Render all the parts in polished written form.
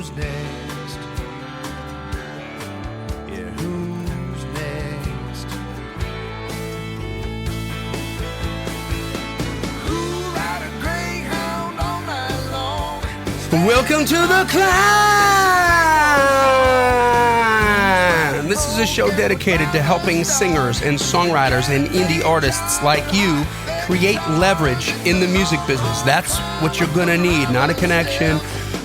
who's next? Yeah, who's next? Who'll ride a greyhound all night long? Welcome to the C.L.I.M.B. This is a show dedicated to helping singers and songwriters and indie artists like you create leverage in the music business. That's what you're going to need, not a connection,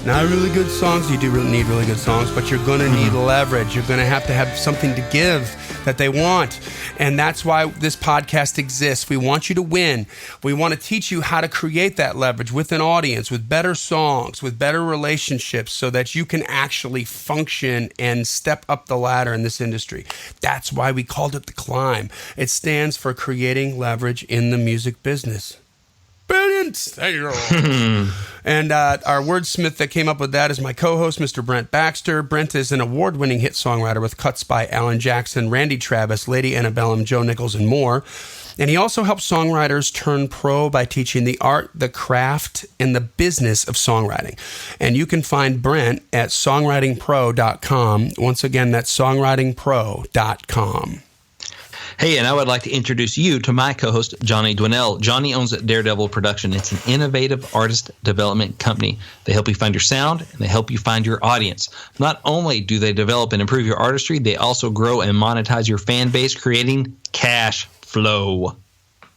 not really good songs. You do really need really good songs, but you're going to need leverage. You're going to have something to give that they want. And that's why this podcast exists. We want you to win. We want to teach you how to create that leverage with an audience, with better songs, with better relationships, so that you can actually function and step up the ladder in this industry. That's why we called it the C.L.I.M.B. It stands for Creating Leverage in the Music Business. Brilliant. And our wordsmith that came up with that is my co-host, Mr. Brent Baxter. Brent is an award-winning hit songwriter with cuts by Alan Jackson, Randy Travis, Lady Antebellum, Joe Nichols, and more. And he also helps songwriters turn pro by teaching the art, the craft, and the business of songwriting. And you can find Brent at songwritingpro.com. Once again, that's songwritingpro.com. Hey, and I would like to introduce you to my co-host, Johnny Dwinell. Johnny owns Daredevil Production. It's an innovative artist development company. They help you find your sound, and they help you find your audience. Not only do they develop and improve your artistry, they also grow and monetize your fan base, creating cash flow,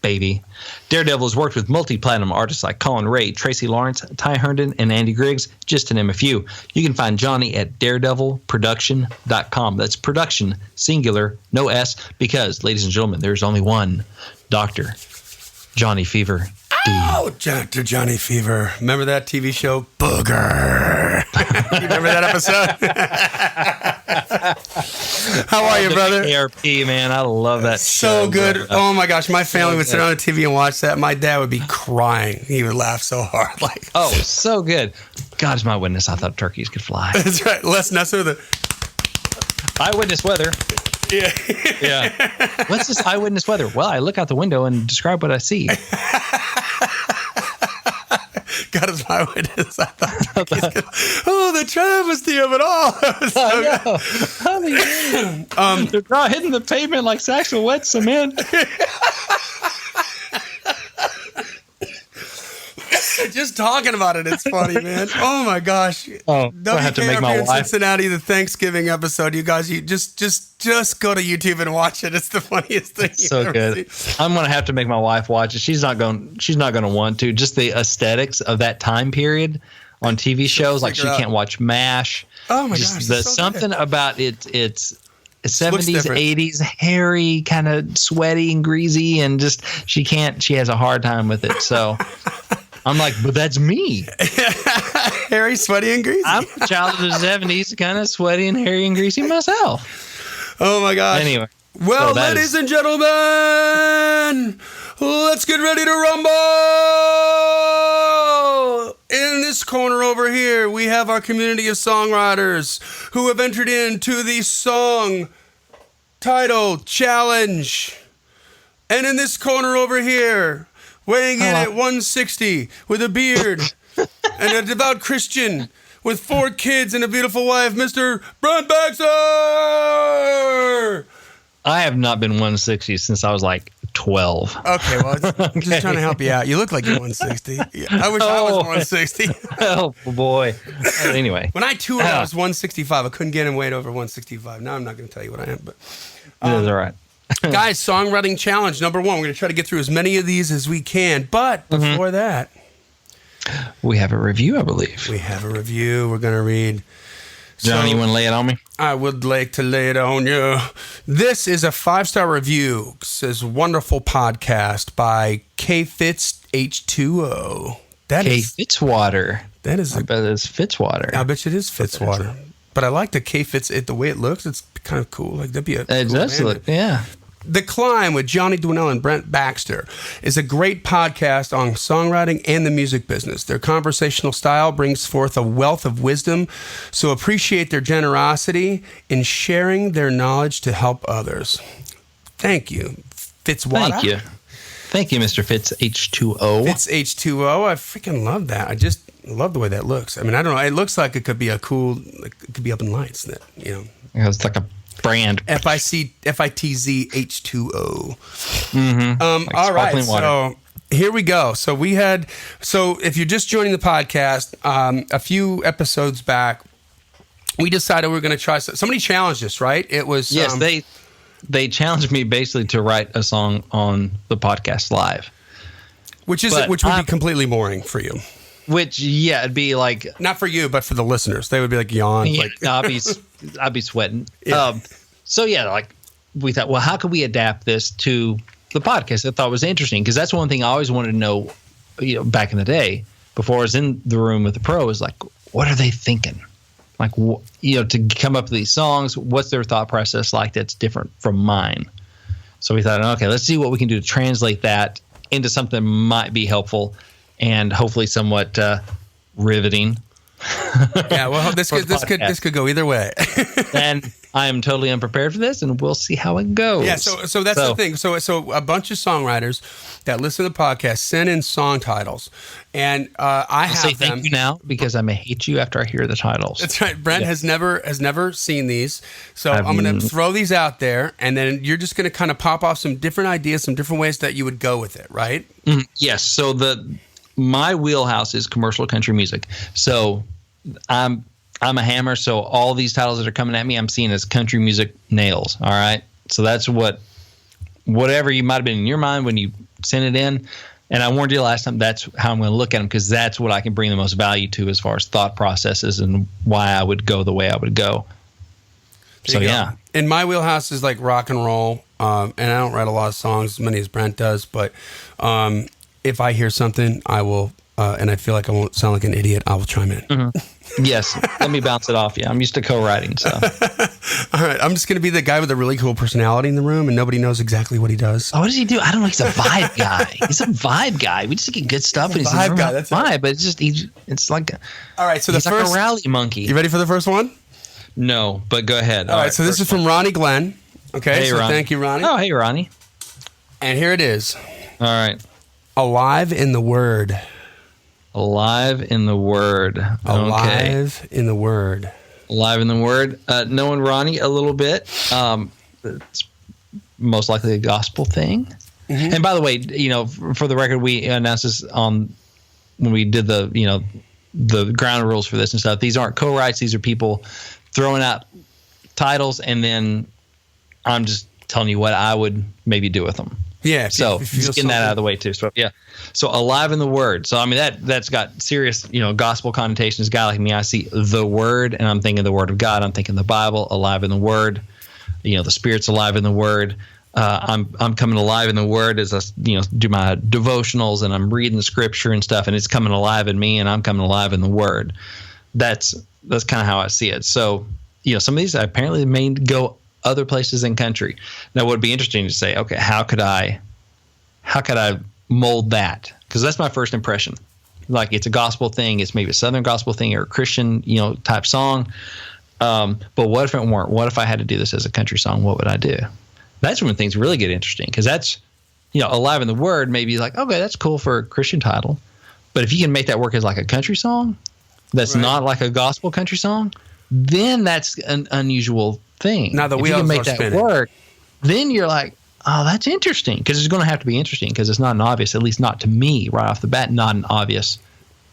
baby. Daredevil has worked with multi-platinum artists like Colin Ray, Tracy Lawrence, Ty Herndon, and Andy Griggs, just to name a few. You can find Johnny at daredevilproduction.com. That's production, singular, no S, because, ladies and gentlemen, there's only one Dr. Johnny Fever. Oh, Dr. Johnny Fever. Remember that TV show, Booger? You remember that episode? How are you, brother? ARP, man. I love that show. So good. Oh, my gosh. My family would sit on the TV and watch that. My dad would be crying. He would laugh so hard. Oh, so good. God is my witness. I thought turkeys could fly. That's right. Les Nesser, the eyewitness weather. Yeah. Yeah. What's this eyewitness weather? Well, I look out the window and describe what I see. God is my witness. I thought, the travesty of it all. They're not hitting the pavement like sacks of wet cement. Just talking about it, it's funny, man. Oh my gosh! I have to make my in wife. Cincinnati, the Thanksgiving episode. You guys, you just go to YouTube and watch it. It's the funniest thing. It's so good. I'm gonna have to make my wife watch it. She's not gonna want to. Just the aesthetics of that time period on TV shows, like she can't watch MASH. Oh my gosh! There's something about it. It's 70s, 80s, hairy, kind of sweaty and greasy, and just she has a hard time with it. So. I'm like, but that's me. Hairy, sweaty, and greasy. I'm a child of the 70s, kind of sweaty and hairy and greasy myself. Oh, my gosh. Anyway. Well, ladies and gentlemen, let's get ready to rumble. In this corner over here, we have our community of songwriters who have entered into the song titled Challenge. And in this corner over here, weighing in at 160 with a beard and a devout Christian with 4 kids and a beautiful wife, Mr. Brent Baxter. I have not been 160 since I was like 12. Okay, well, I'm just trying to help you out. You look like you're 160. Yeah, I wish I was 160. Oh, boy. Anyway. When I toured, I was 165. I couldn't get in weight over 165. Now I'm not going to tell you what I am, but that's all right. Guys, songwriting challenge number 1. We're going to try to get through as many of these as we can. But before that, we have a review, I believe. We have a review. We're going to read. Johnny, you want to lay it on me? I would like to lay it on you. This is a 5-star review. It says, wonderful podcast by K Fitz H2O. Fitzwater. That is. I bet it's Fitzwater. I bet it is Fitzwater. But I like the K Fitz. The way it looks, it's kind of cool. Like that'd be a. It does look, yeah. The C.L.I.M.B. with Johnny Dwinell and Brent Baxter is a great podcast on songwriting and the music business. Their conversational style brings forth a wealth of wisdom, so appreciate their generosity in sharing their knowledge to help others. Thank you, Fitzwater. Thank you, Mr. Fitz H2O. Fitz H2O. I freaking love that. I just I love the way that looks. I mean, I don't know. It looks like it could be it could be up in lights. That It's like a brand. FITZ H2O. Like all right. sparkling water. So here we go. So if you're just joining the podcast, a few episodes back, we decided we were going to try. Somebody challenged us, right? It was yes. They challenged me basically to write a song on the podcast live, which would be completely boring for you. Which it'd be like not for you, but for the listeners, they would be like yawn. Yeah, like, I'd be sweating. Yeah. Like we thought, well, how could we adapt this to the podcast? I thought was interesting because that's one thing I always wanted to know. Back in the day, before I was in the room with the pro, is like, what are they thinking? Like, to come up with these songs, what's their thought process like that's different from mine? So we thought, okay, let's see what we can do to translate that into something that might be helpful and hopefully somewhat riveting. Yeah, well, this could go either way. And I am totally unprepared for this, and we'll see how it goes. Yeah, so that's the thing. So a bunch of songwriters that listen to the podcast send in song titles, and I have say them. thank you now because I may hate you after I hear the titles. That's right. Brent has never seen these, so I'm going to throw these out there, and then you're just going to kind of pop off some different ideas, some different ways that you would go with it, right? Yes. So my wheelhouse is commercial country music. So I'm a hammer. So all these titles that are coming at me, I'm seeing as country music nails. All right. So that's whatever you might have been in your mind when you sent it in. And I warned you last time, that's how I'm going to look at them because that's what I can bring the most value to as far as thought processes and why I would go the way I would go. So, yeah. And my wheelhouse is like rock and roll. And I don't write a lot of songs, as many as Brent does. But if I hear something, I will, and I feel like I won't sound like an idiot, I will chime in. Mm-hmm. Yes. Let me bounce it off you. I'm used to co-writing. So. All right. I'm just going to be the guy with a really cool personality in the room, and nobody knows exactly what he does. Oh, what does he do? I don't know. He's a vibe guy. He's a vibe guy. We just get good stuff. He's a vibe guy. That's vibe, but it's just it's like all right. So he's like a rally monkey. You ready for the first one? No, but go ahead. All right. So this is from Ronnie Glenn. Okay. Hey, so Ronnie. Thank you, Ronnie. Oh, hey, Ronnie. And here it is. All right. Alive in the Word. Alive in the Word. Alive in the Word. Alive in the Word. Knowing Ronnie a little bit, it's most likely a gospel thing. Mm-hmm. And by the way, for the record, we announced this when we did the ground rules for this and stuff. These aren't co-writes. These are people throwing out titles, and then I'm just telling you what I would maybe do with them. Yeah. So just getting that out of the way too. So yeah. So alive in the Word. So I mean that's got serious, gospel connotations. A guy like me, I see the Word, and I'm thinking the Word of God. I'm thinking the Bible, alive in the Word. The Spirit's alive in the Word. I'm coming alive in the Word as I do my devotionals, and I'm reading the Scripture and stuff, and it's coming alive in me, and I'm coming alive in the Word. That's kind of how I see it. So some of these apparently may go other places in country. Now, what would be interesting to say, okay, how could I mold that? Because that's my first impression. Like it's a gospel thing, it's maybe a Southern gospel thing or a Christian, type song. But what if it weren't? What if I had to do this as a country song? What would I do? That's when things really get interesting because that's, alive in the Word. Maybe like, okay, that's cool for a Christian title, but if you can make that work as like a country song, that's right. Not like a gospel country song, then that's an unusual thing. Now, if you can make that work, then you're like, oh, that's interesting because it's going to have to be interesting because it's not an obvious, at least not to me right off the bat, not an obvious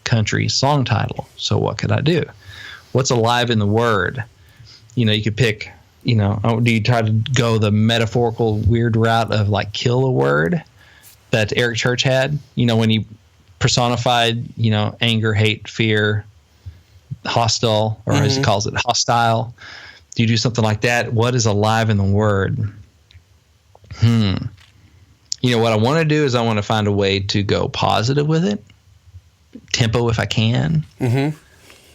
country song title. So what could I do? What's alive in the Word? You could pick, do you try to go the metaphorical weird route of like kill a word that Eric Church had, when he personified, anger, hate, fear, hostile, or as he calls it, hostile. Do you do something like that? What is alive in the Word? What I want to do is I want to find a way to go positive with it. Tempo if I can. Mm-hmm.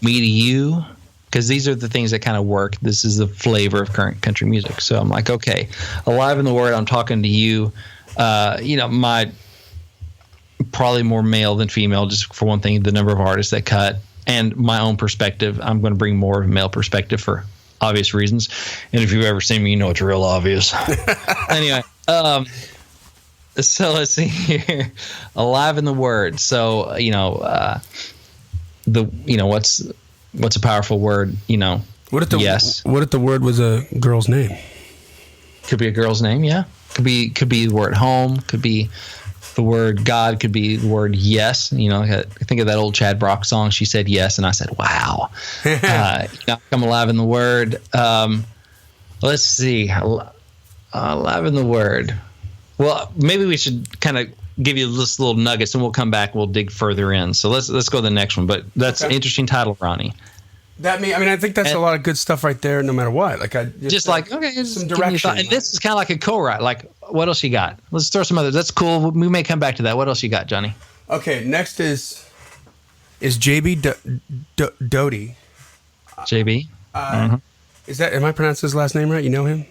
Me to you. Because these are the things that kind of work. This is the flavor of current country music. So I'm like, okay, alive in the Word, I'm talking to you. My probably more male than female, just for one thing, the number of artists that cut. And my own perspective, I'm going to bring more of a male perspective for obvious reasons. And if you've ever seen me, it's real obvious. Anyway, so let's see here. Alive in the Word. So, what's a powerful word? What if the yes. What if the word was a girl's name? Could be a girl's name. Yeah. Could be the word home. Could be the word God. Could be the word yes. I think of that old Chad Brock song. She said yes, and I said wow. Come alive in the word. Let's see. Alive in the word. Well, maybe we should kind of give you this little nuggets, and we'll come back. We'll dig further in. So let's go to the next one. But that's an interesting title, Ronnie. I think that's a lot of good stuff right there. No matter what, some direction. And this is kind of like a co-write. Like, what else you got? Let's throw some others. That's cool. We may come back to that. What else you got, Johnny? Okay, next is JB Doty. JB. Is that? Am I pronouncing his last name right? You know him?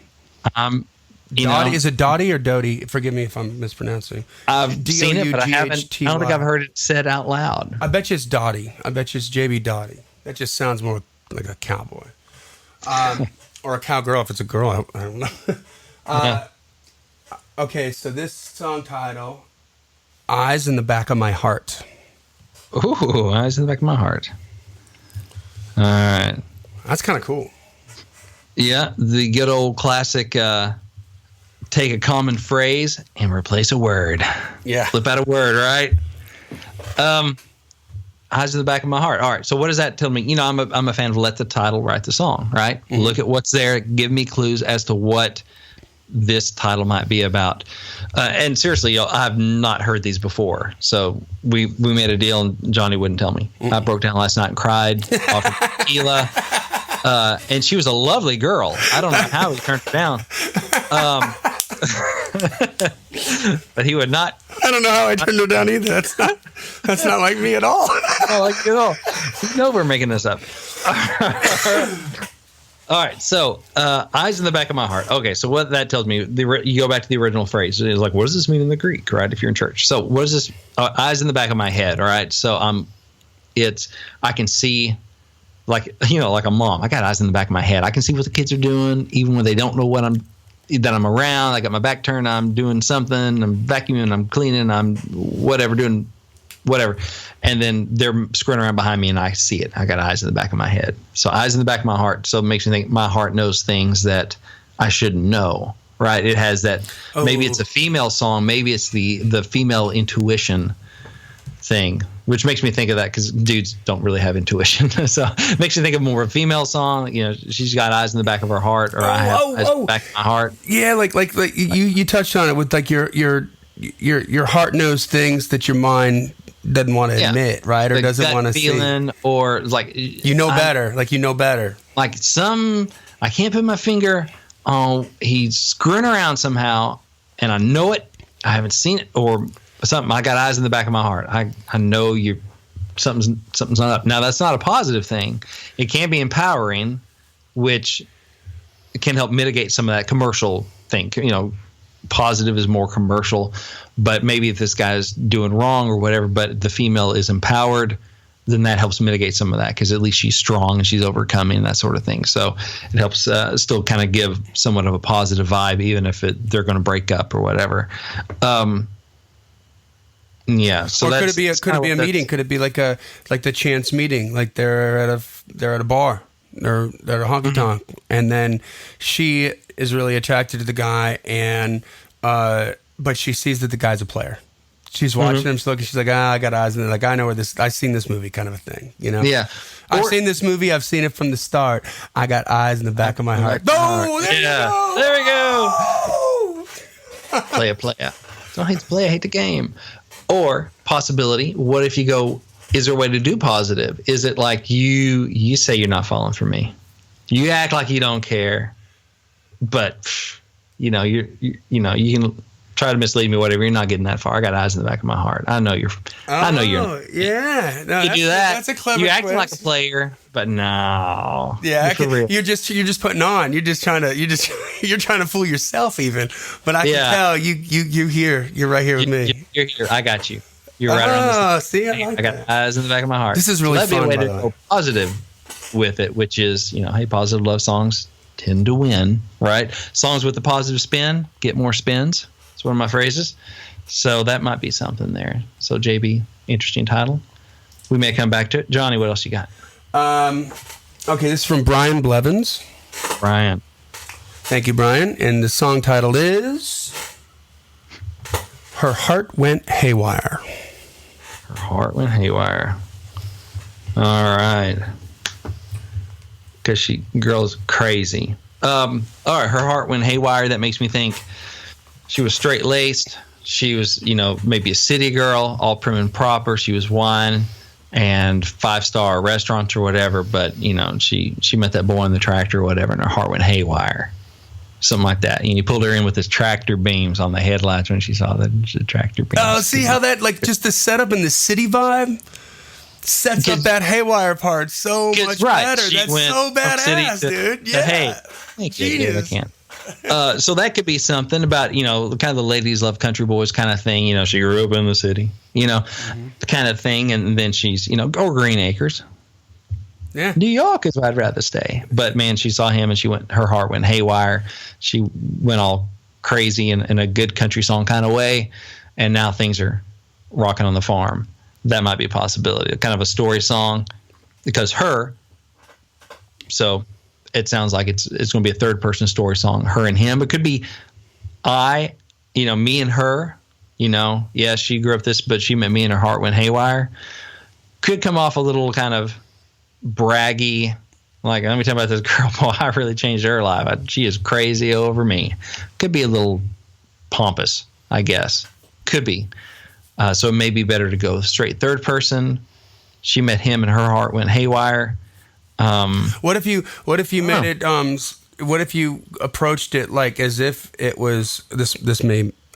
Dottie, is it Dottie or Doty? Forgive me if I'm mispronouncing. I've seen it, but I don't think I've heard it said out loud. I bet you it's Dottie. I bet you it's JB Dottie. That just sounds more like a cowboy. Or a cowgirl if it's a girl. I don't know. Okay, so this song title, Eyes in the Back of My Heart. Ooh, Eyes in the Back of My Heart. All right. That's kind of cool. Yeah, the good old classic take a common phrase and replace a word. Yeah. Flip out a word, right? Eyes in the Back of My Heart. All right, so what does that tell me? I'm a fan of let the title write the song, right? Mm-hmm. Look at what's there. Give me clues as to what this title might be about. And seriously, I've not heard these before. So we made a deal, and Johnny wouldn't tell me. Mm-hmm. I broke down last night and cried, offered tequila. And she was a lovely girl. I don't know how he turned her down. But he would not. I don't know how I turned her down either. That's not like me at all. Not like you at all. You know we're making this up. All right. So, Eyes in the Back of My Heart. Okay. So what that tells me, you go back to the original phrase. It's like, what does this mean in the Greek, right? If you're in church. So what is this? Eyes in the back of my head. All right. So I can see, like a mom. I got eyes in the back of my head. I can see what the kids are doing, even when they don't know that I'm around. I got my back turned. I'm doing something. I'm vacuuming. I'm cleaning. I'm doing whatever. And then they're screwing around behind me, and I see it. I got eyes in the back of my head. So eyes in the back of my heart. So it makes me think my heart knows things that I shouldn't know, right? It has that. Oh. Maybe it's a female song. Maybe it's the female intuition thing, which makes me think of that because dudes don't really have intuition. So it makes me think of more of a female song. She's got eyes in the back of her heart, or I have eyes in the back of my heart. Yeah, like you touched on it with like your heart knows things that your mind doesn't want to admit, right? Or doesn't want to see. Or like better. Like better. Like I can't put my finger on. He's screwing around somehow, and I know it. I haven't seen it or something. I got eyes in the back of my heart. I know something's not up. Now that's not a positive thing. It can be empowering, which can help mitigate some of that commercial thing. Positive is more commercial, but maybe if this guy's doing wrong or whatever, but the female is empowered, then that helps mitigate some of that because at least she's strong and she's overcoming that sort of thing. So it helps still kind of give somewhat of a positive vibe, even if they're going to break up or whatever. Yeah. So or could it be a meeting? Could it be like the chance meeting? Like they're at a bar, they're at a honky tonk, and then she is really attracted to the guy, and but she sees that the guy's a player. She's watching him, she's like, I got eyes, and like I know where this. I've seen this movie, kind of a thing, Yeah. I've seen this movie. I've seen it from the start. I got eyes in the back of my heart. Oh, there you go. There we go. Play. Don't hate the play. I hate the game. Or possibility, what if you go, is there a way to do positive? Is it like you say you're not falling for me? You act like you don't care, but you can try to mislead me, whatever. You're not getting that far. I got eyes in the back of my heart. I know you're. Yeah. No, you do that. That's a clever. You're acting like a player, but no. Yeah, you're just putting on. You're trying to fool yourself even. But I can tell you here. You're right here with me. You're here. I got you. You're right around this. See, I got eyes in the back of my heart. This is really fun. That'd be a way to go positive with it, which is, hey, positive love songs tend to win, right? Songs with a positive spin get more spins. It's one of my phrases. So that might be something there. So JB, interesting title. we may come back to it. Johnny, what else you got? Okay, this is from Brian Blevins. Brian. Thank you, Brian. And the song title is Her Heart Went Haywire. Her heart went haywire. All right. Because girl's crazy. All right, her heart went haywire. That makes me think she was straight-laced. She was, maybe a city girl, all prim and proper. She was wine and 5-star restaurants or whatever. But, she met that boy in the tractor or whatever, and her heart went haywire. Something like that. And he pulled her in with his tractor beams on the headlights when she saw the tractor beams. Oh, see how that, just the setup and the city vibe sets up that haywire part so much better. That's so badass, dude. Yeah. Hey, thank you, dude. I can't. So that could be something about, kind of the ladies love country boys kind of thing. She grew up in the city, the kind of thing. And then she's, go Green Acres. Yeah. New York is where I'd rather stay. But man, she saw him and her heart went haywire. She went all crazy in a good country song kind of way. And now things are rocking on the farm. That might be a possibility. Kind of a story song because so it sounds like it's going to be a third person story song, her and him. It could be me and her, yeah, she grew up this, but she met me and her heart went haywire. Could come off a little kind of braggy, like, let me tell you about this girl. Boy, I really changed her life. She is crazy over me. Could be a little pompous, I guess. Could be. So it may be better to go straight third person. She met him and her heart went haywire. What if you made it? What if you approached it like as if it was this?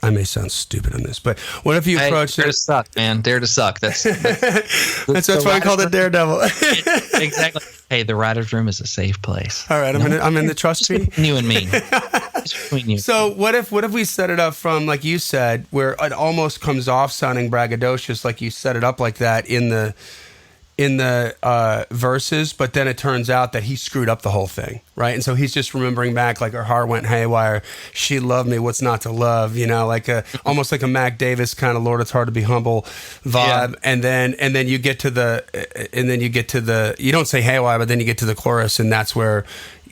I may sound stupid on this, but what if you approached it? Dare to suck, man. Dare to suck. That's why I called it Daredevil. Exactly. Hey, the writer's room is a safe place. All right, I'm in the trust tree. Between you and me. It's between you. So what if we set it up from, like you said, where it almost comes off sounding braggadocious, like you set it up like that in the verses, but then it turns out that he screwed up the whole thing, right? And so he's just remembering back, like, her heart went haywire. She loved me. What's not to love? Like almost like a Mac Davis kind of Lord, it's hard to be humble vibe. Yeah. And then you get to the you don't say haywire, but then you get to the chorus, and that's where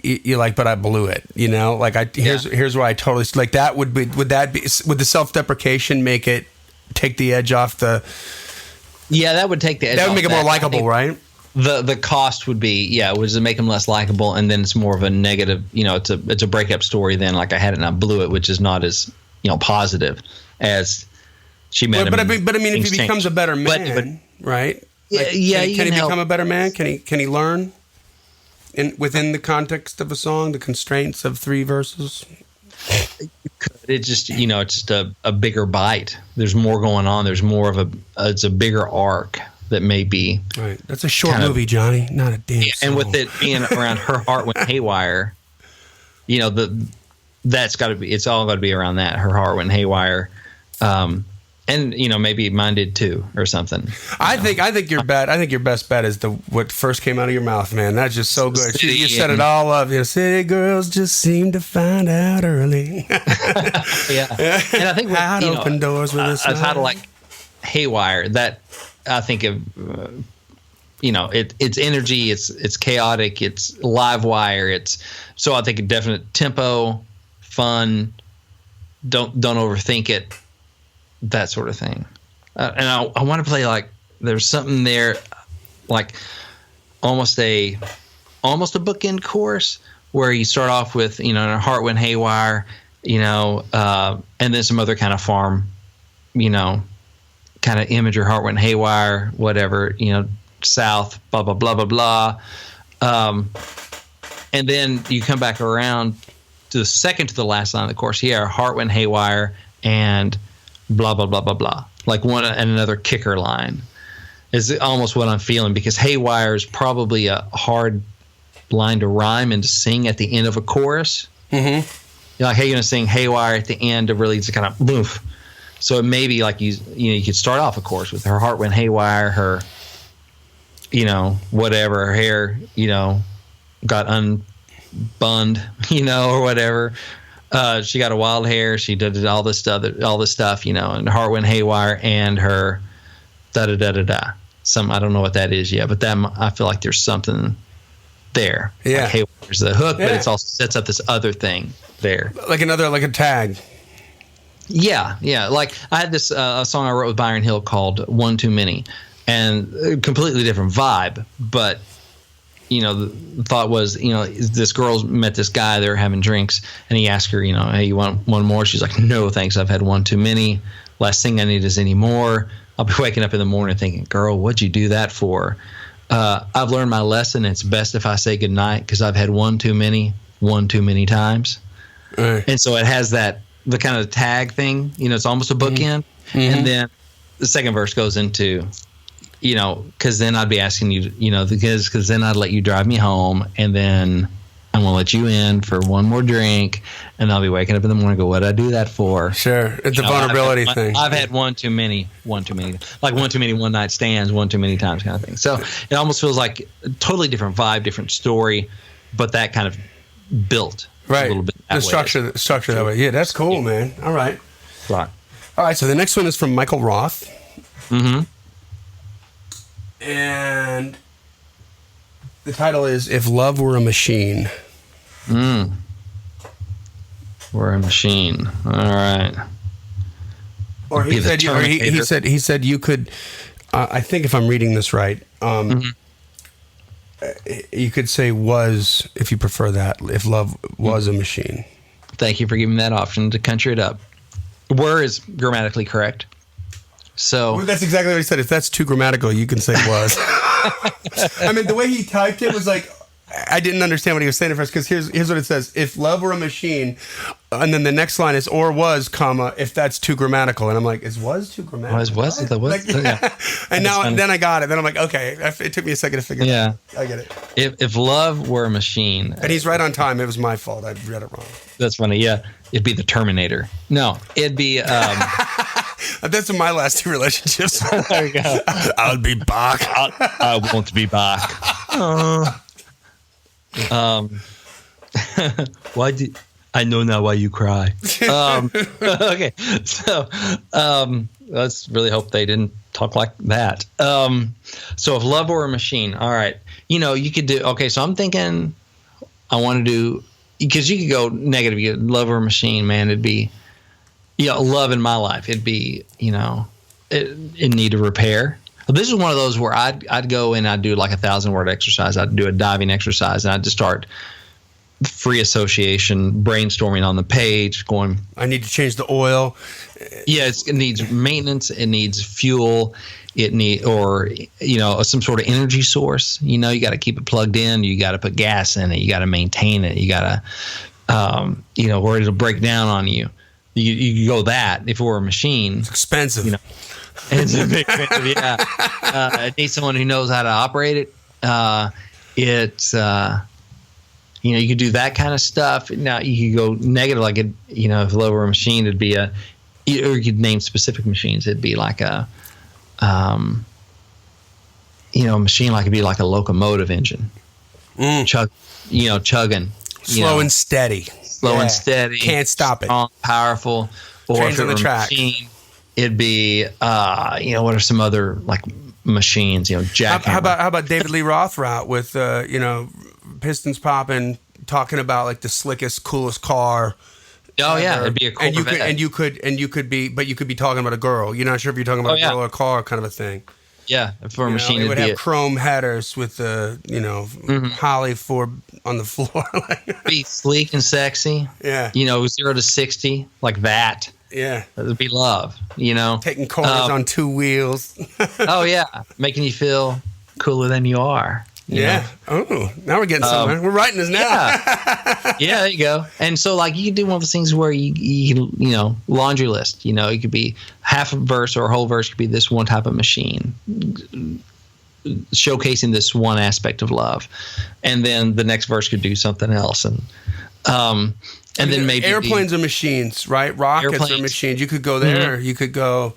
you're like, but I blew it. Here's where I totally like that. Would the self-deprecation take the edge off the? Yeah, that would take the edge. That would make it more likable, right? The cost would be, was to make them less likable, and then it's more of a negative. It's a breakup story. Then, like, I had it and I blew it, which is not as positive as she met him. But I mean, if he becomes a better man, right? Can he become a better man? Can he learn within the context of a song, the constraints of 3 verses? It's just, it's just a bigger bite. There's more going on. There's more of it's a bigger arc that may be. Right. That's a short movie, Johnny, not a damn song. And with it being around her heart went haywire, that's got to be, it's all got to be around that. Her heart went haywire. And maybe mine did too, or something. I think your best bet is what first came out of your mouth, man. That's just so good. You set it all up. City girls just seem to find out early. Yeah, and I think how to open doors with this. How to like haywire. That I think of. It's energy. It's chaotic. It's live wire. So I think a definite tempo, fun. Don't overthink it. That sort of thing. And I want to play, like, there's something there, like almost a bookend chorus where you start off with, her heart went haywire, and then some other kind of farm, kind of image, her heart went haywire, whatever, south, blah, blah, blah, blah, blah. And then you come back around to the second to the last line of the chorus. Here, her heart went haywire and blah, blah, blah, blah, blah. Like one and another kicker line is almost what I'm feeling, because haywire is probably a hard line to rhyme and to sing at the end of a chorus. Mm-hmm. You're like, hey, you're going to sing haywire at the end to really just kind of boof. So it may be like you could start off a chorus with her heart went haywire, her, whatever, her hair, got unbunned, or whatever. She got a wild hair. She did all this stuff, and her heart went haywire, and her da da da da da. I don't know what that is yet, but that I feel like there's something there. Yeah. Like, hey, there's the hook, but it's also sets up this other thing there. Like a tag. Yeah. Like I had this a song I wrote with Byron Hill called "One Too Many," and a completely different vibe. But the thought was, this girl met this guy. They were having drinks, and he asked her, hey, you want one more? She's like, no, thanks. I've had one too many. Last thing I need is any more. I'll be waking up in the morning thinking, girl, what'd you do that for? I've learned my lesson. It's best if I say goodnight because I've had one too many times. And so it has the kind of tag thing. It's almost a bookend. Mm-hmm. And then the second verse goes into, because then I'd be asking you, because then I'd let you drive me home, and then I'm going to let you in for one more drink, and I'll be waking up in the morning and go, what did I do that for? Sure. It's a vulnerability thing. I've had one too many, like one too many one-night stands, one too many times kind of thing. So it almost feels like a totally different vibe, different story, but that kind of built a little bit that way. The structure that way. Yeah, that's cool, man. All right. Right. All right, so the next one is from Michael Roth. Mm-hmm. And the title is If Love Were a Machine. We're a machine. All right. Or he said you could, I think if I'm reading this right, you could say was, if you prefer that, if love was a machine. Thank you for giving me that option to country it up. Were is grammatically correct. So that's exactly what he said. If that's too grammatical, you can say was. I mean, the way he typed it was like, I didn't understand what he was saying at first, because here's what it says. If love were a machine, and then the next line is or was, comma, if that's too grammatical. And I'm like, is was too grammatical? Was. Yeah. And then I got it. Then I'm like, okay. It took me a second to figure it out. I get it. If love were a machine. And he's right on time. It was my fault. I read it wrong. That's funny. Yeah. It'd be the Terminator. No, it'd be... That's in my last two relationships. There you go. I'll be back. I want to be back. Why did I know now why you cry? Okay, so let's really hope they didn't talk like that. So if love were a machine, all right, you could do. Okay, so I'm thinking I want to do, because you could go negative. You could love or a machine, man. It'd be, love in my life. It'd be, it need a repair. This is one of those where I'd go and I'd do like 1,000-word exercise. I'd do a diving exercise, and I'd just start free association, brainstorming on the page, going, I need to change the oil. Yeah, it needs maintenance. It needs fuel. Or some sort of energy source. You got to keep it plugged in. You got to put gas in it. You got to maintain it. You got to, or it'll break down on you. You go that if it were a machine. It's expensive. It's a big expensive, yeah. It needs someone who knows how to operate it. You could do that kind of stuff. Now you could go negative, like if love were a machine, it'd be or you could name specific machines. It'd be like a machine, like it'd be like a locomotive engine, chugging, slow and steady, and steady, can't stop strong, it, powerful. Or trains on the track. Machine, it'd be what are some other like machines? Jackhammer. How about David Lee Roth route with pistons popping, talking about like the slickest, coolest car. Oh yeah, it'd be a cool. And you could be talking about a girl. You're not sure if you're talking about a girl or a car, kind of a thing. Yeah, for a machine, it would have chrome headers with the Holly Ford on the floor. Be sleek and sexy. Yeah. 0 to 60 like that. Yeah. That'd be love. Taking corners on two wheels. Oh yeah, making you feel cooler than you are. You know? Oh, now we're getting somewhere. We're writing this now. Yeah, there you go. And so, like, you can do one of those things where you laundry list. It could be half a verse or a whole verse could be this one type of machine, showcasing this one aspect of love, and then the next verse could do something else. And then maybe airplanes are machines, right? Rockets are machines. You could go there. Mm-hmm. You could go.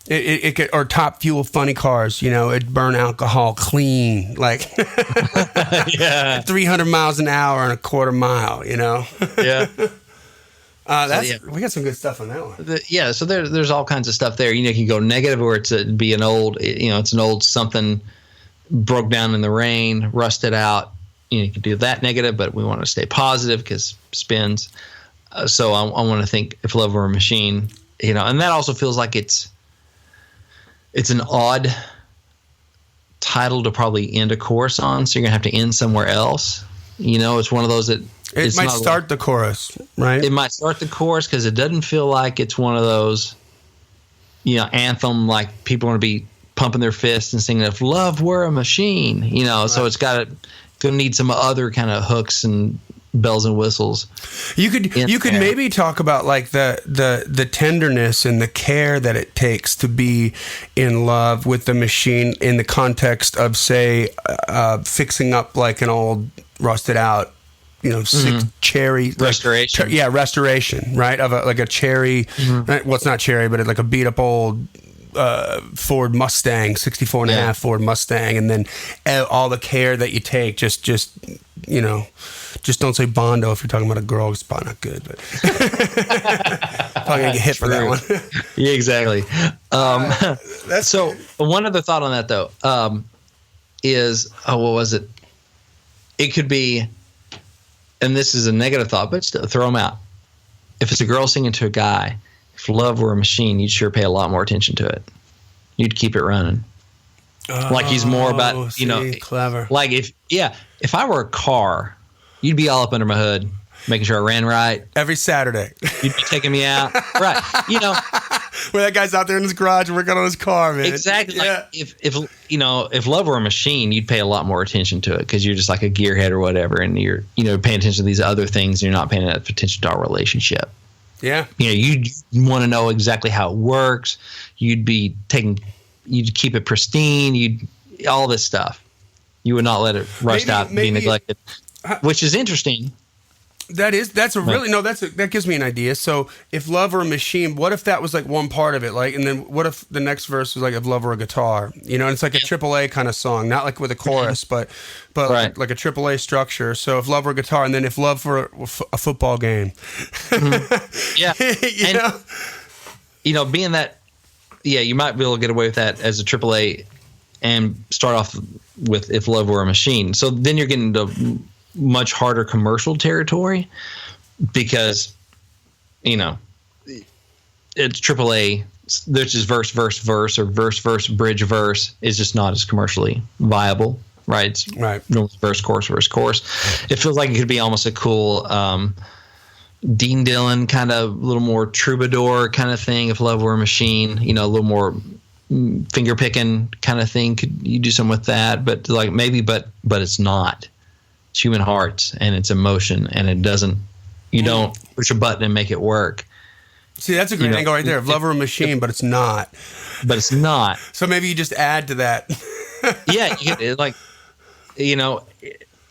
It could, or top fuel funny cars, it'd burn alcohol clean, like 300 miles an hour and a quarter mile, Yeah. We got some good stuff on that one. So there's all kinds of stuff there. You can go negative, or it'd be an old, it's an old something broke down in the rain, rusted out. You can do that negative, but we want to stay positive because spins. So I want to think If Love Were a Machine, and that also feels like it's an odd title to probably end a chorus on. So you're gonna have to end somewhere else. It's one of those that it might start the chorus, right? It might start the chorus because it doesn't feel like it's one of those, anthem like people want to be pumping their fists and singing If Love Were a Machine, right. So it's going to need some other kind of hooks and bells and whistles. You could maybe talk about like the tenderness and the care that it takes to be in love with the machine in the context of, say, fixing up like an old rusted out, cherry restoration. Restoration, right? Of a cherry. Right? Well, it's not cherry, but it's like a beat up old Ford Mustang, 64 and a half Ford Mustang, and then all the care that you take. Just don't say Bondo if you're talking about a girl. It's probably not good, but probably gonna get hit for that one. Yeah, exactly. So one other thought on that though is what was it? It could be. And this is a negative thought, but still, throw them out. If it's a girl singing to a guy, if love were a machine, you'd sure pay a lot more attention to it. You'd keep it running. Like he's more about, clever. Like if I were a car, you'd be all up under my hood, making sure I ran right. Every Saturday. You'd be taking me out. Right. Where that guy's out there in his garage working on his car, man. Exactly. Yeah. Like if love were a machine, you'd pay a lot more attention to it because you're just like a gearhead or whatever, and you're paying attention to these other things, and you're not paying enough attention to our relationship. Yeah. You'd want to know exactly how it works. You'd keep it pristine. All this stuff. You would not let it rust out and be neglected, which is interesting. That gives me an idea. So if love were a machine, what if that was like one part of it? Like, and then what if the next verse was like if love were a guitar? And it's like a AAA kind of song, not like with a chorus, but right. like a AAA structure. So if love were a guitar, and then if love were a football game. Yeah. Being that, you might be able to get away with that as a AAA and start off with If Love Were a Machine. So then you're getting into much harder commercial territory because, it's AAA. There's just verse, or verse, bridge, verse is just not as commercially viable, right? It's right. Verse, chorus. It feels like it could be almost a cool Dean Dillon kind of little more troubadour kind of thing. If Love Were a Machine, a little more finger picking kind of thing. Could you do something with that? But like maybe, but it's not. It's human hearts and it's emotion, and it doesn't. You don't push a button and make it work. See, that's a great angle right there. If love were a machine, but it's not. But it's not. So maybe you just add to that. Yeah,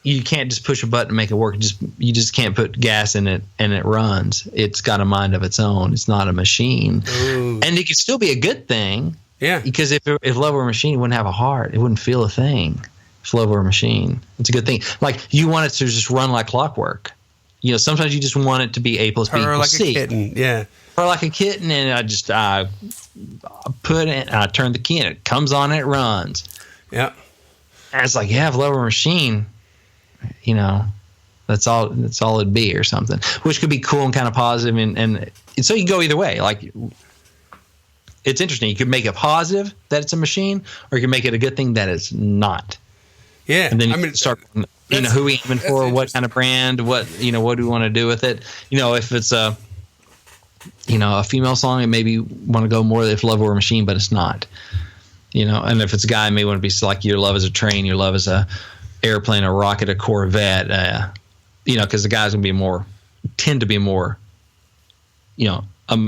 you can't just push a button and make it work. You just can't put gas in it and it runs. It's got a mind of its own. It's not a machine. Ooh. And it could still be a good thing. Yeah. Because if love were a machine, it wouldn't have a heart. It wouldn't feel a thing. If love were a machine, it's a good thing. Like you want it to just run like clockwork. Sometimes you just want it to be A plus B equals like C. A kitten, yeah. Or like a kitten, and I put it, I turn the key, and it comes on, and it runs. Yeah. And it's like, if love were a machine, that's all it'd be, or something, which could be cool and kind of positive, and so you go either way. Like, it's interesting. You could make it positive that it's a machine, or you can make it a good thing that it's not. Yeah, and then you start, who we aiming for, what kind of brand, what do we want to do with it? If it's a female song, it maybe want to go more if love were a machine, but it's not. And if it's a guy, it may want to be like your love is a train, your love is a airplane, a rocket, a Corvette. Because the guys tend to be more, a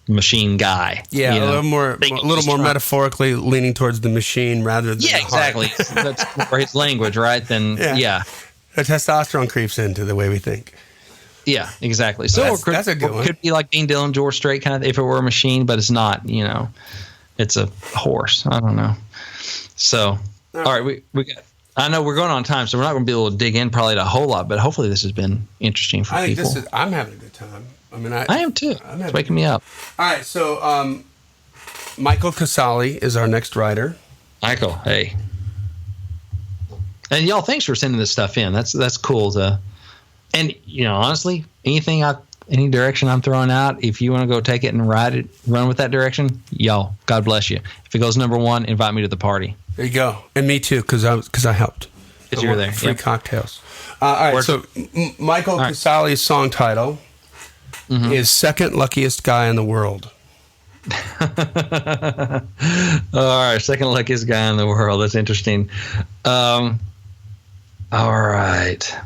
machine guy. Yeah, a little more metaphorically leaning towards the machine rather than the exactly. heart. That's more his language, right? Then the testosterone creeps into the way we think. Yeah, exactly. So that's a good one. Could be like Dean Dillon, George Strait kind of. If it were a machine, but it's not. It's a horse. I don't know. So all right, we got I know we're going on time, so we're not going to be able to dig in probably to a whole lot, but hopefully this has been interesting for people. I'm having a good time. I mean, I am too. It's waking me up. All right, so Michael Casali is our next writer. Michael, hey. And y'all, thanks for sending this stuff in. That's cool and honestly, any direction I'm throwing out, if you want to go take it and run with that direction, y'all, God bless you. If it goes number 1, invite me to the party. There you go. And me too, because I helped. Because you were there. Free cocktails. All right, so Michael Casali's song title is Second Luckiest Guy in the World. All right, second luckiest guy in the world. That's interesting. All right.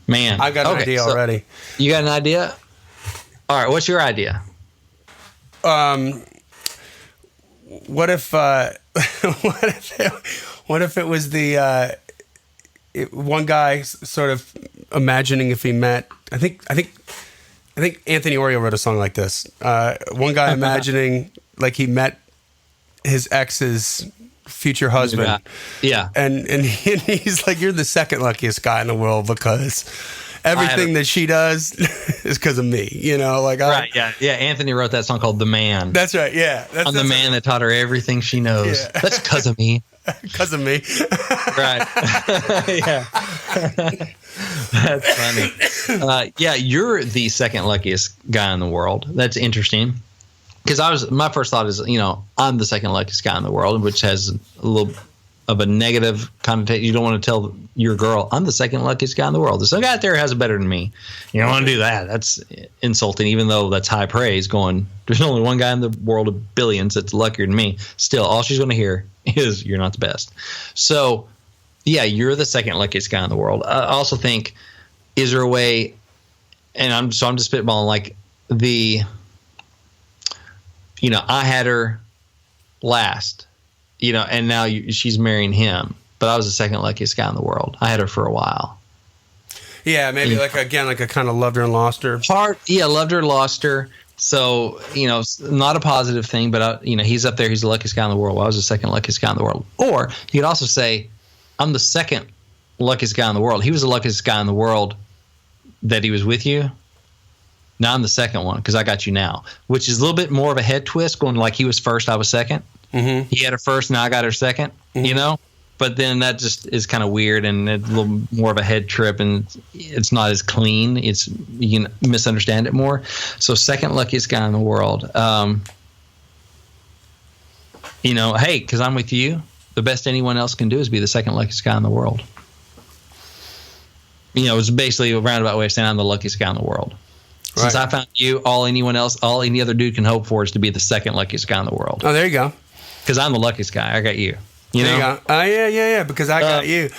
Man. I got an idea already. You got an idea? All right, what's your idea? What if it was the one guy sort of imagining if he met I think Anthony Orio wrote a song like this. One guy imagining like he met his ex's future husband. Yeah. And he's like, you're the second luckiest guy in the world because everything that she does is because of me, Right, yeah. Anthony wrote that song called The Man. That's right, yeah. I'm the man that taught her everything she knows. Yeah. That's because of me. Because of me. Right. Yeah. That's funny. You're the second luckiest guy in the world. That's interesting. Because my first thought is, I'm the second luckiest guy in the world, which has a little of a negative connotation. You don't want to tell your girl, I'm the second luckiest guy in the world. There's some guy out there who has it better than me. You don't want to do that. That's insulting, even though that's high praise going, there's only one guy in the world of billions that's luckier than me. Still, all she's going to hear is you're not the best. So, yeah, you're the second luckiest guy in the world. I also think, is there a way, and I'm just spitballing, like I had her last, and now she's marrying him. But I was the second luckiest guy in the world. I had her for a while. Yeah, maybe like a kind of loved her and lost her. Loved her, lost her. So, not a positive thing, but, he's up there. He's the luckiest guy in the world. Well, I was the second luckiest guy in the world. Or you could also say, I'm the second luckiest guy in the world. He was the luckiest guy in the world that he was with you. Now I'm the second one because I got you now, which is a little bit more of a head twist, going like he was first, I was second. Mm-hmm. He had her first, now I got her second, But then that just is kind of weird and a little more of a head trip, and it's not as clean. You can misunderstand it more. So second luckiest guy in the world. Hey, because I'm with you, the best anyone else can do is be the second luckiest guy in the world. It's basically a roundabout way of saying I'm the luckiest guy in the world. Since I found you, all any other dude can hope for is to be the second luckiest guy in the world. Oh, there you go. Because I'm the luckiest guy. I got you. There you go. Oh, yeah, because I got you.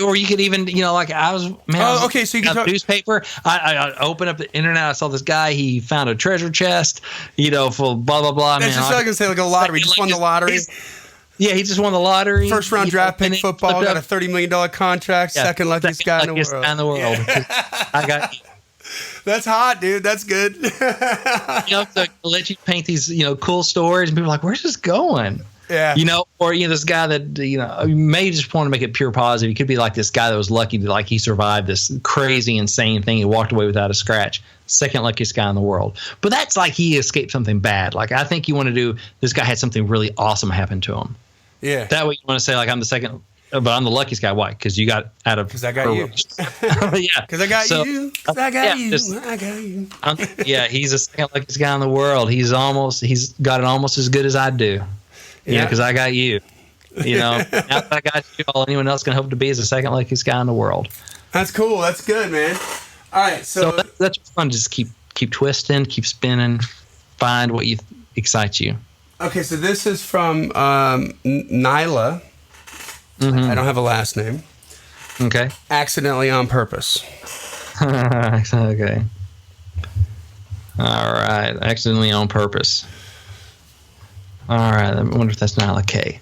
Or you could even, like I was, man. Okay, so you can talk newspaper. I opened up the internet. I saw this guy. He found a treasure chest, for blah, blah, blah. That's just like I say, like a lottery. Just won the lottery. Yeah, he just won the lottery. First round draft pick football, got a $30 million contract, second luckiest guy in the world. Yeah. I got you. That's hot, dude. That's good. To let you paint these, cool stories, and people are like, where's this going? Yeah. Or this guy that, you may just want to make it pure positive. He could be like this guy that was lucky to, like, he survived this crazy, insane thing. He walked away without a scratch. Second luckiest guy in the world. But that's like he escaped something bad. Like, I think you want to do, this guy had something really awesome happen to him. Yeah. That way you want to say, like, I'm the second, but I'm the luckiest guy. Why? Because you got out of. Because I got you. Yeah. Because I got you. Because I got you. I got you. He's the second luckiest guy in the world. He's got it almost as good as I do. Because I got you. Now that I got you, all anyone else can hope to be is the second luckiest guy in the world. That's cool. That's good, man. All right, so that's fun. Just keep twisting, keep spinning, find what excites you. Okay, so this is from Nyla. Mm-hmm. I don't have a last name. Okay. Accidentally on purpose. Okay. All right. Accidentally on purpose. All right. I wonder if that's Nyla K.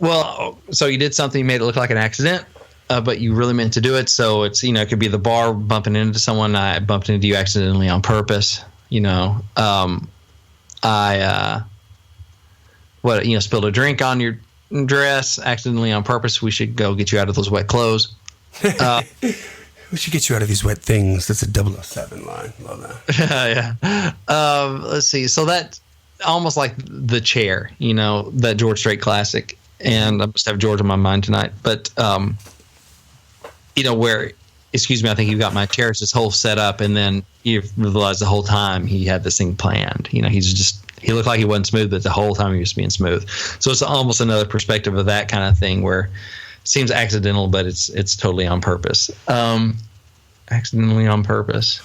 Well, so you did something, you made it look like an accident, but you really meant to do it. So it's, it could be the bar bumping into someone. I bumped into you accidentally on purpose. I spilled a drink on your dress accidentally on purpose. We should go get you out of those wet clothes. We should get you out of these wet things. That's a 007 line. Love that. Yeah. Let's see. So that's almost like The Chair, that George Strait classic. And I must have George on my mind tonight. But, where, excuse me, I think you've got my chair, this whole setup. And then you realize the whole time he had this thing planned. He looked like he wasn't smooth, but the whole time he was being smooth. So it's almost another perspective of that kind of thing where it seems accidental, but it's totally on purpose. Accidentally on purpose.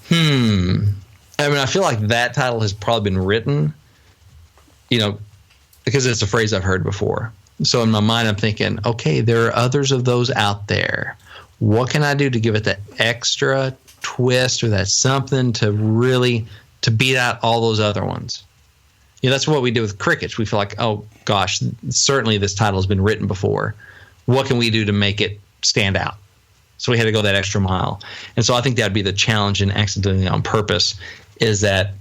I feel like that title has probably been written, because it's a phrase I've heard before. So in my mind, I'm thinking, okay, there are others of those out there. What can I do to give it that extra twist or that something to beat out all those other ones? That's what we do with Crickets. We feel like, oh gosh, certainly this title has been written before. What can we do to make it stand out? So we had to go that extra mile. And so I think that'd be the challenge in Accidentally on Purpose is that,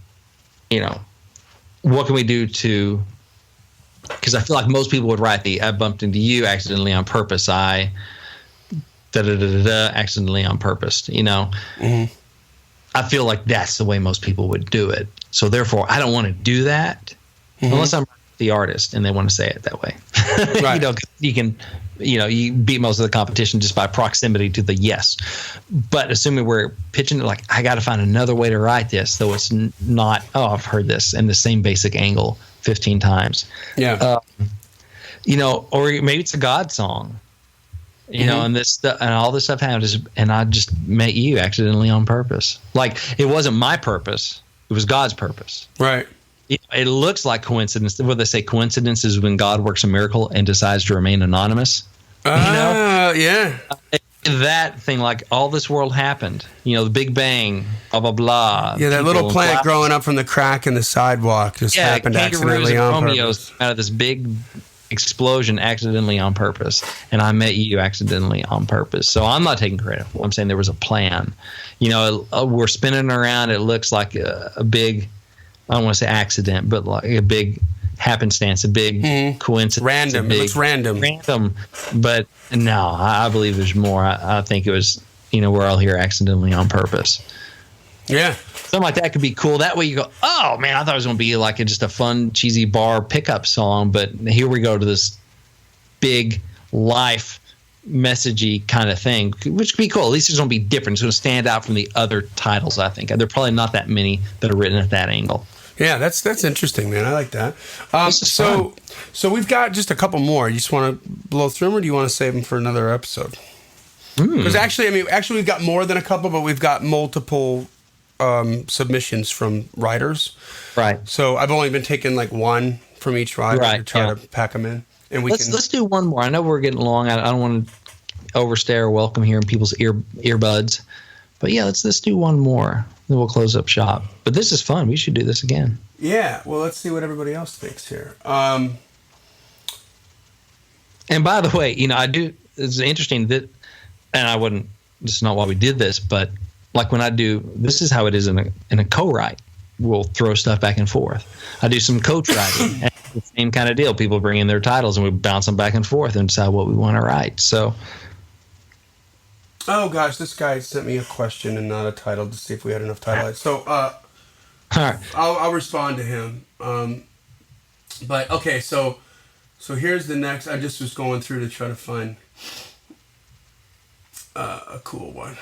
what can we do to, because I feel like most people would write I bumped into you accidentally on purpose. I accidentally on purpose, I feel like that's the way most people would do it. So therefore I don't want to do that unless I'm the artist and they want to say it that way. Right. You can, you beat most of the competition just by proximity to the yes. But assuming we're pitching it like, I got to find another way to write this, though it's not, I've heard this in the same basic angle 15 times. Yeah. Or maybe it's a God song, and all this stuff happens, and I just met you accidentally on purpose. Like, it wasn't my purpose. It was God's purpose. Right. It looks like coincidence. What they say, coincidence is when God works a miracle and decides to remain anonymous. Yeah. That thing, like all this world happened. The Big Bang, blah, blah, blah. Yeah, that little plant growing up from the crack in the sidewalk just happened accidentally on purpose. Out of this big explosion accidentally on purpose. And I met you accidentally on purpose. So I'm not taking credit for it. I'm saying there was a plan. We're spinning around. It looks like a big, I don't want to say accident, but like a big happenstance, a big coincidence. Random. It looks random. But no, I believe there's more. I think it was, we're all here accidentally on purpose. Yeah. Something like that could be cool. That way you go, oh man, I thought it was going to be like just a fun, cheesy bar pickup song. But here we go to this big life messagey kind of thing, which could be cool. At least it's going to be different. It's going to stand out from the other titles, I think. There are probably not that many that are written at that angle. Yeah, that's interesting, man. I like that. So we've got just a couple more. You just want to blow through them, or do you want to save them for another episode? Because actually, we've got more than a couple, but we've got multiple submissions from writers. Right. So I've only been taking like one from each writer to try to pack them in. And let's do one more. I know we're getting long. I don't want to overstay our welcome here in people's earbuds. But yeah, let's do one more. Then we'll close up shop. But this is fun. We should do this again. Yeah. Well, let's see what everybody else thinks here. And by the way, it's interesting that, and I wouldn't, this is not why we did this, but like when I do, this is how it is in a co-write. We'll throw stuff back and forth. I do some coach writing. And it's the same kind of deal. People bring in their titles and we bounce them back and forth and decide what we want to write. So. Oh gosh, this guy sent me a question and not a title to see if we had enough title. So, all right. I'll respond to him. But okay, so here's the next. I just was going through to try to find a cool one.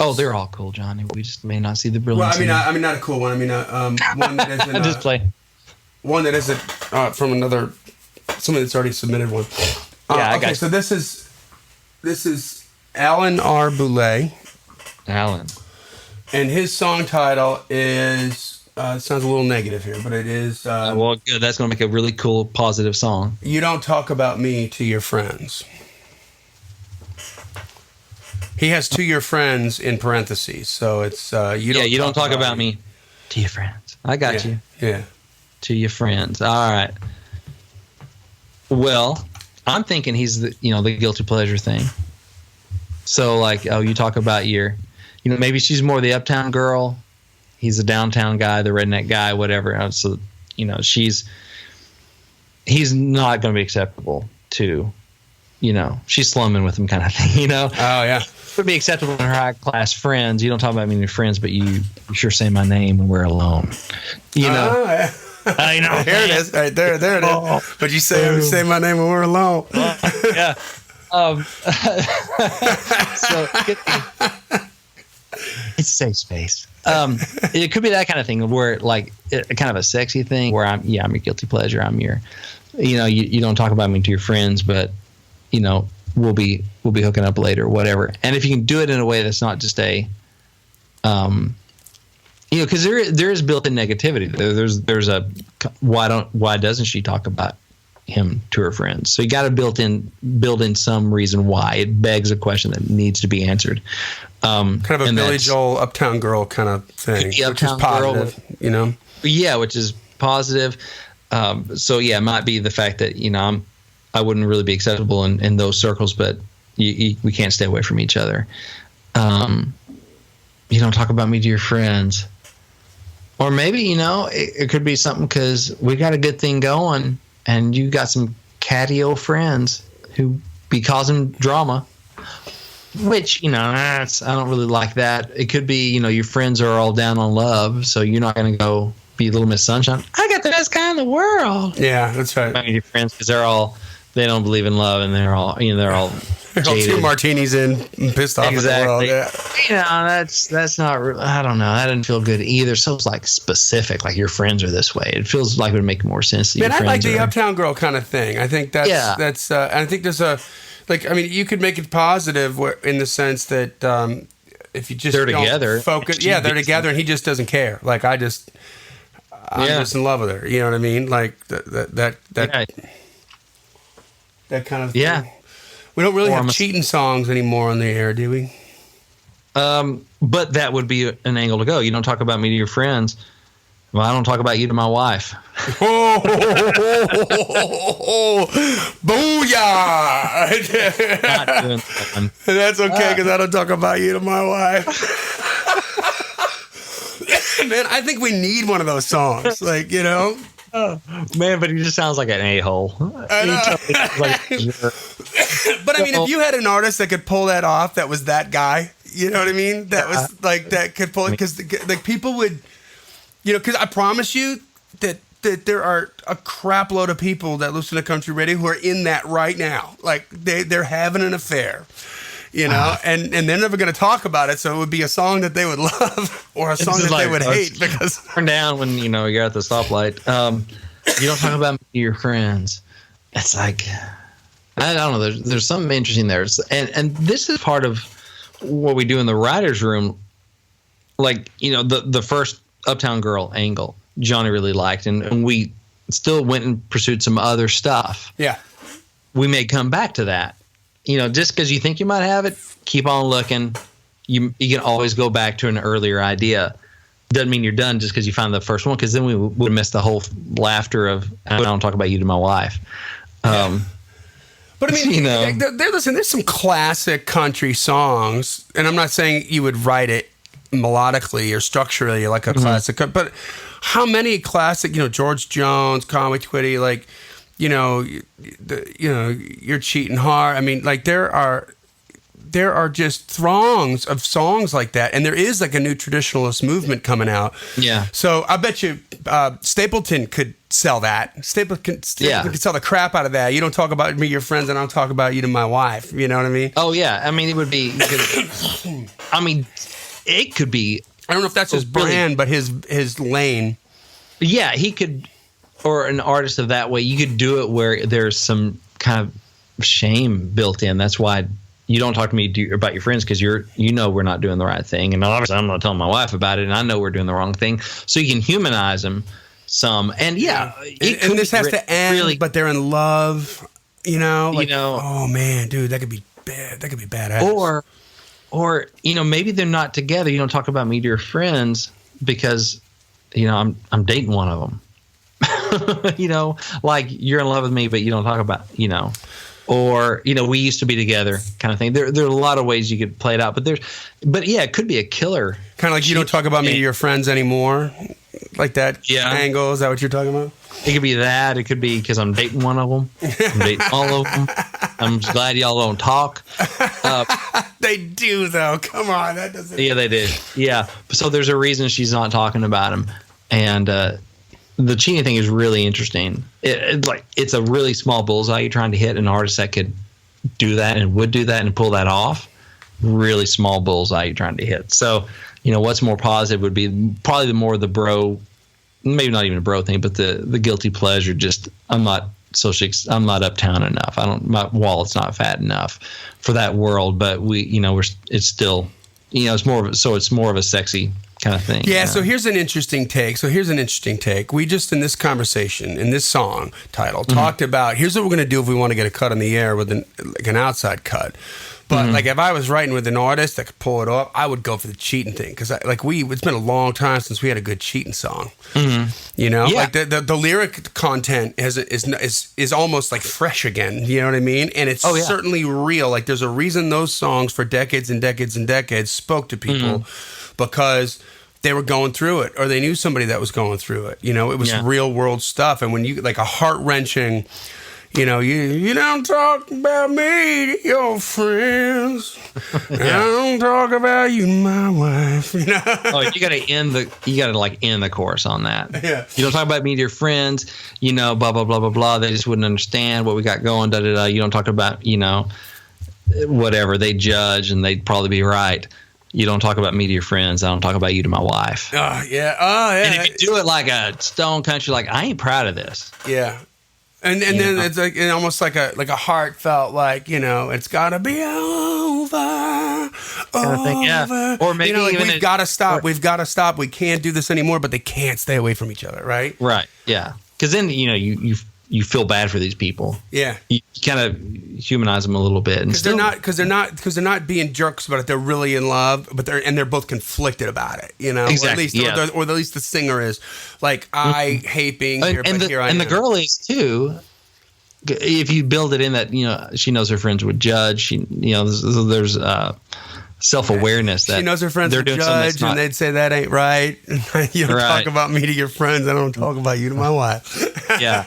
Oh, they're all cool, Johnny. We just may not see the brilliance. Well, I mean, not a cool one. I mean, one that isn't. Just play. One that isn't from somebody that's already submitted one. Yeah, okay. So this is Alan R. Boulay. Alan. And his song title is, it sounds a little negative here, but it is... well, good. That's going to make a really cool, positive song. You Don't Talk About Me to Your Friends. He has to your friends in parentheses, so it's... you don't talk about me to your friends. I got you. Yeah. To your friends. All right. Well... I'm thinking he's the guilty pleasure thing. So like, you talk about maybe she's more the uptown girl. He's the downtown guy, the redneck guy, whatever. So, she's he's not going to be acceptable to, she's slumming with him kind of thing, Oh, yeah. It would be acceptable in her high-class friends. You don't talk about me and your friends, but you sure say my name when we're alone. Yeah. I know. Here it is. Right there. There it is. Oh. But you say my name when we're alone. Yeah. So it's a safe space. It could be that kind of thing where like kind of a sexy thing where I'm your guilty pleasure. I'm your, you don't talk about me to your friends, but we'll be hooking up later, whatever. And if you can do it in a way that's not just a, because there is built-in negativity. There's a why doesn't she talk about him to her friends? So you got to build in some reason why. It begs a question that needs to be answered. Kind of a Billy Joel Uptown Girl kind of thing, which is positive, Yeah, which is positive. So yeah, it might be the fact that I wouldn't really be acceptable in those circles, but we can't stay away from each other. You don't talk about me to your friends. Or maybe, it could be something because we got a good thing going and you got some catty old friends who be causing drama, which, I don't really like that. It could be, your friends are all down on love, so you're not going to go be Little Miss Sunshine. I got the best guy in the world. Yeah, that's right. I mean, your friends, because they don't believe in love and they're all jaded. 2 martinis in, pissed off at the world. Yeah. That's not. I don't know. That doesn't feel good either. So it's like specific, like your friends are this way. It feels like it would make more sense. That I like the Uptown Girl kind of thing. I think that's. I think there's you could make it positive in the sense that if you just they're together, focus. Yeah, they're together, and he just doesn't care. Like I'm just in love with her. You know what I mean? Like that kind of thing. Yeah. We don't really have cheating songs anymore on the air, do we? But that would be an angle to go. You don't talk about me to your friends. Well, I don't talk about you to my wife. Booyah! Not doing that. That's okay because I don't talk about you to my wife. Man, I think we need one of those songs. Like, Oh, man, but he just sounds like an a-hole. I know. But I mean, if you had an artist that could pull that off, that was that guy, you know what I mean? That was like, that could pull it, because like people would, because I promise you that there are a crap load of people that listen to country radio who are in that right now. Like they're having an affair, and they're never going to talk about it. So it would be a song that they would love or a song that they would hate because turn down when, you're at the stoplight. You don't talk about me to your friends. It's like, I don't know. There's something interesting there. And this is part of what we do in the writer's room. Like, the first Uptown Girl angle Johnny really liked. And we still went and pursued some other stuff. Yeah. We may come back to that. Just because you think you might have it, keep on looking. You can always go back to an earlier idea. Doesn't mean you're done just because you find the first one, because then we would miss the whole laughter of, I don't talk about you to my wife. But I mean, there's some classic country songs, and I'm not saying you would write it melodically or structurally like a classic, but how many classic, George Jones, Conway Twitty, like, You're Cheating Hard. I mean, like there are just throngs of songs like that, and there is like a new traditionalist movement coming out. Yeah. So I bet you Stapleton could sell that. Stapleton could sell the crap out of that. You don't talk about me, your friends, and I don't talk about you to my wife. You know what I mean? Oh yeah. I mean, it would be. It could be. I don't know if that's his brand, but his lane. Yeah, he could, or an artist of that way. You could do it where there's some kind of shame built in. That's why you don't talk to me about your friends, because we're not doing the right thing, and obviously I'm not telling my wife about it, and I know we're doing the wrong thing. So you can humanize them some, and and this has to end, really, but they're in love. Oh man, dude, that could be bad. That could be badass. Or maybe they're not together. You don't talk about me to your friends because I'm dating one of them. Like you're in love with me, but you don't talk about or we used to be together, kind of thing. There are a lot of ways you could play it out, but it could be a killer. Kind of like you don't talk about me to your friends anymore. like that angle. Is that what you're talking about? It could be that. It could be because I'm dating one of them. I'm dating all of them. I'm just glad y'all don't talk. They do, though. Come on. That doesn't. Yeah, they do. Yeah. So there's a reason she's not talking about him. And the cheating thing is really interesting. It's a really small bullseye you're trying to hit. An artist that could do that and would do that and pull that off. Really small bullseye you're trying to hit. So, what's more positive would be probably the bro, maybe not even a bro thing, but the guilty pleasure. Just I'm not uptown enough. My wallet's not fat enough for that world. But it's still, it's more of a sexy kind of thing. Yeah. So here's an interesting take. We just in this conversation, in this song title, talked about here's what we're going to do if we want to get a cut on the air with an outside cut. But like if I was writing with an artist that could pull it off, I would go for the cheating thing because it's been a long time since we had a good cheating song. Like the lyric content is almost like fresh again. You know what I mean? And it's certainly real. Like there's a reason those songs for decades and decades and decades spoke to people because they were going through it or they knew somebody that was going through it. It was real world stuff. And when you like a heart wrenching. You don't talk about me to your friends. I don't talk about you to my wife. Oh, you gotta end the chorus on that. Yeah. You don't talk about me to your friends, blah blah blah blah blah. They just wouldn't understand what we got going, da da da. You don't talk about, whatever. They judge and they'd probably be right. You don't talk about me to your friends. I don't talk about you to my wife. Oh yeah. And if you do it like a stone country, like I ain't proud of this. Yeah. And then it's like almost like a heartfelt, it's gotta be over. Yeah. Or maybe we've got to stop. We've got to stop. We can't do this anymore. But they can't stay away from each other, right? Right. Yeah. Because then you feel bad for these people. Yeah. You kind of humanize them a little bit, because they're not being jerks about it. They're really in love, but they're both conflicted about it. Exactly. Or at least the singer is like, I hate being here, but here I am. And the girl is too. If you build it in that she knows her friends would judge. There's self-awareness that she knows her friends would judge, and they'd say that ain't right. You don't talk about me to your friends. I don't talk about you to my wife. Yeah.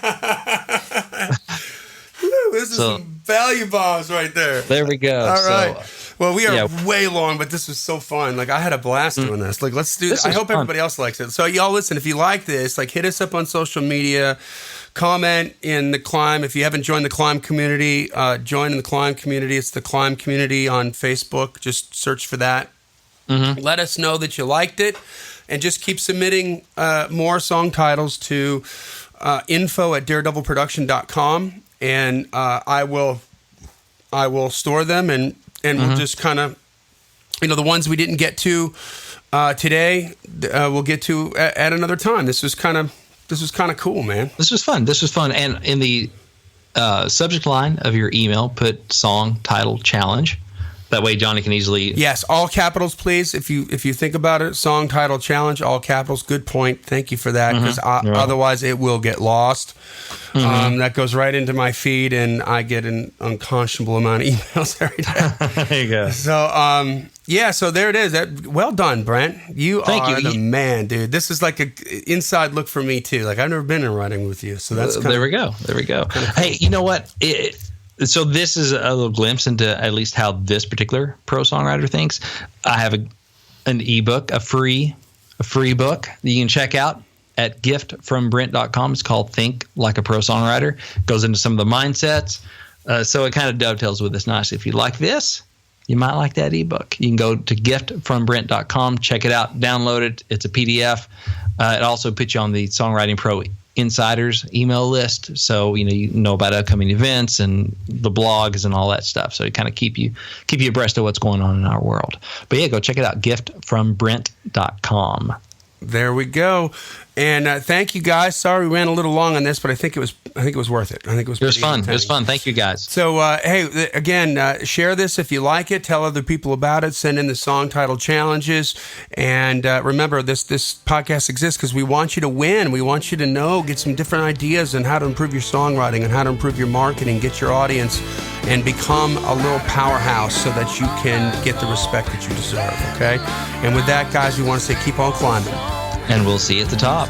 This is some value bombs right there. There we go. All right. Well, we are way long, but this was so fun. Like I had a blast doing this. Like let's do this. I hope everybody else likes it. So y'all listen, if you like this, hit us up on social media. Comment in the C.L.I.M.B. If you haven't joined the C.L.I.M.B. community, join in the C.L.I.M.B. community. It's the C.L.I.M.B. community on Facebook. Just search for that. Let us know that you liked it. And just keep submitting more song titles to info@daredevilproduction.com. And I will store them and we'll just kind of, the ones we didn't get to today, we'll get to at another time. This was kind of cool, man. This was fun. And in the subject line of your email, put song title challenge. That way Johnny can easily... Yes, all capitals, please. If you think about it, song title challenge, all capitals. Good point. Thank you for that, because otherwise it will get lost. That goes right into my feed, and I get an unconscionable amount of emails every day. There you go. So, so there it is. Well done, Brent. Thank you. The man, dude. This is like an inside look for me, too. Like, I've never been in writing with you, so that's there we go. Hey, you know what? So this is a little glimpse into at least how this particular pro songwriter thinks. I have an ebook, a free book that you can check out at giftfrombrent.com. It's called Think Like a Pro Songwriter. It goes into some of the mindsets. So it kind of dovetails with this nicely. If you like this, you might like that ebook. You can go to giftfrombrent.com, check it out, download it. It's a PDF. It also puts you on the Songwriting Pro Insiders email list, so you know about upcoming events and the blogs and all that stuff. So it kind of keep you abreast of what's going on in our world. But yeah, go check it out, giftfrombrent.com. There we go. And thank you guys. Sorry we ran a little long on this, but I think it was worth it. I think it was fun. It was fun. Thank you guys. So hey, again, share this if you like it. Tell other people about it. Send in the song title challenges. And remember, this podcast exists because we want you to win. We want you to get some different ideas on how to improve your songwriting and how to improve your marketing, get your audience, and become a little powerhouse so that you can get the respect that you deserve. Okay. And with that, guys, we want to say keep on climbing. And we'll see you at the top.